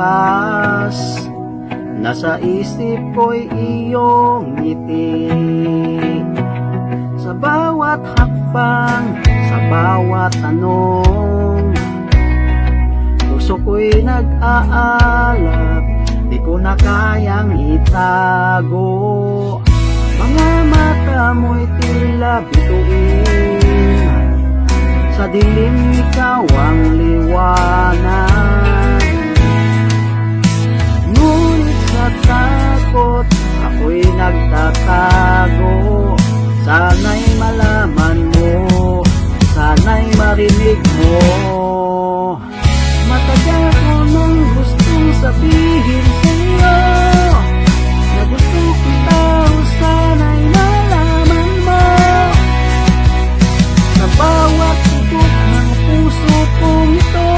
lipas. Nasa isip ko'y iyong ngiti. Sa bawat hakbang, sa bawat tanong, puso ko'y nag-aalap, di ko na kayang itago. Mga mata mo'y tila bituin, sa dilim ikaw ang liwanag. Ngunit sa takot, ako'y nagtatago. Sana'y malaman mo, sana'y marinig mo. Matagal ko nang gustong sabihin sa'yo na gusto kita, sana'y malaman mo. Sa bawat tugtog ng puso kong ito,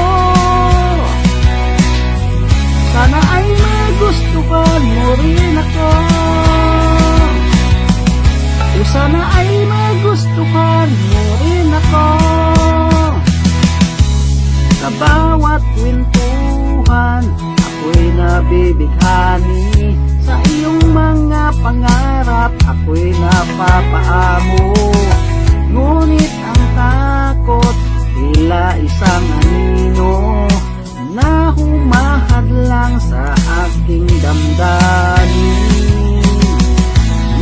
sana ay magustuhan mo rin ako. O sana ay magustuhan mo rin ako. Sa bawat kwentuhan, ako'y nabibighani. Sa iyong mga pangarap, ako'y napapaamo. Ngunit ang takot, tila isang anino na humahadlang sa aking damdamin.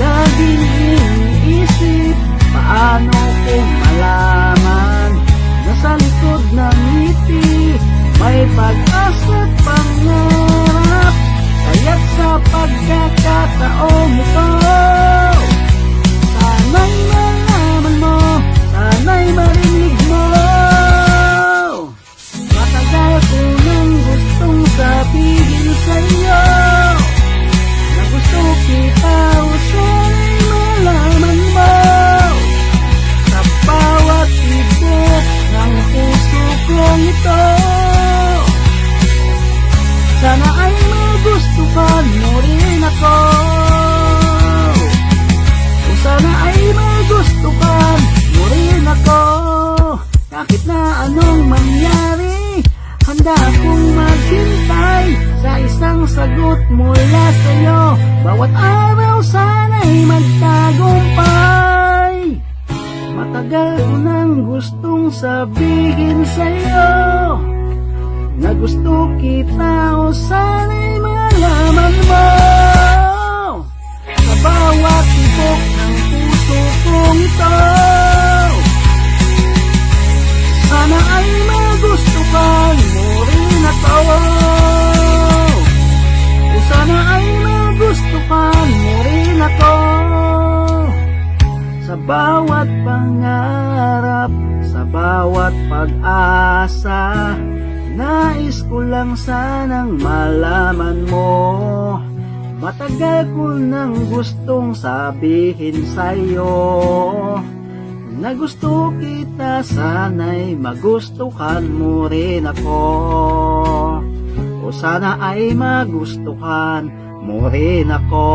Laging iniisip, paano kung malaman na sa likod ng ngiti may pag-asa't pangarap. Kaya't sa pagkakataong ito, sana'y malaman mo, sana'y marinig mo. Matagal ko nang gustong sabihin sa'yo na gusto kita, o sana'y malaman mo. Sa bawat tibok ng puso kong ito, sana ay magustuhan mo rin ako. O sana ay magustuhan mo rin ako. Kahit na anong mangyari, handa akong maghintay sa isang sagot mula sa'yo. Bawat araw sana'y magtagumpay. Matagal ko nang gustong sabihin sa'yo na gusto kita, o sana'y malaman mo. Sa bawat tibok ng puso kong ito, sana ay magustuhan mo rin ako. O sana ay magustuhan mo rin ako. Sa bawat pangarap, sa bawat pag-asa, nais ko lang sanang malaman mo. Matagal ko nang gustong sabihin sa'yo na gusto kita, sana'y magustuhan mo rin ako. O sana ay magustuhan mo rin ako.